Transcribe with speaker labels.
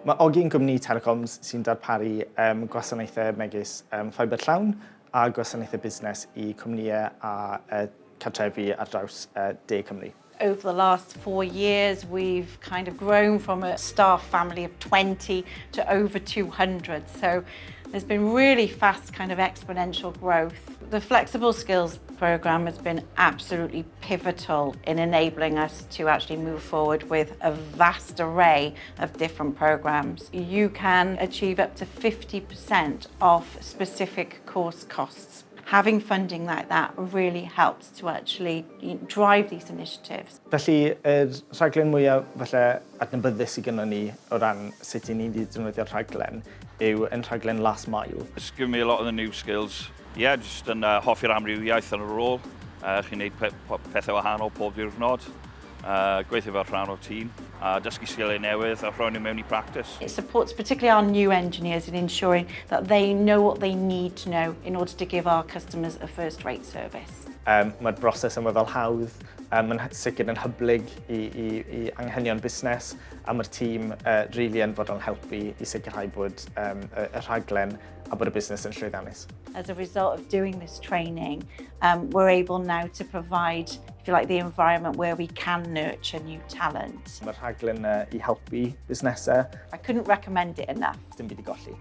Speaker 1: Mae Ogi'n gwmni telecoms sy'n darparu gwasanaethau megis ffiber llawn a gwasanaethau busnes I cwmnïau a cartrefi ar draws de Cymru.
Speaker 2: Over the last 4 years, we've kind of grown from a staff family of 20 to over 200. So there's been really fast kind of exponential growth. The Flexible Skills programme has been absolutely pivotal in enabling us to actually move forward with a vast array of different programmes. You can achieve up to 50% off specific course costs. Having funding like that really helps to actually drive these initiatives.
Speaker 1: Felly, rhaglen mwyaf falle adnabyddus I gynnon ni o ran sut I ni'n defnyddio'r rhaglen yw yn rhaglen last mile.
Speaker 3: It's given me a lot of the new skills. Yeah, just yn hoffi'r amrywiaeth yn y rôl. Chi'n neud pethau wahanol pob diwrnod. Gweithio fel rhan o'r tîm, a dysgu sgiliau newydd a rhoi nhw mewn I practice.
Speaker 2: It supports particularly our new engineers in ensuring that they know what they need to know in order to give our customers a first-rate service.
Speaker 1: Mae'r broses yn weddol hawdd, mae'n sicr yn hyblyg I anghenion busnes, a mae'r tîm rili yn fodlon helpu I sicrhau bod y rhaglen a bod y busnes yn llwyddiannus.
Speaker 2: As a result of doing this training, we're able now to provide, if you like, the environment where we can nurture new talent.
Speaker 1: Mae'r rhaglen I helpu busnesau.
Speaker 2: I couldn't recommend it enough.
Speaker 1: Dim byd I golli.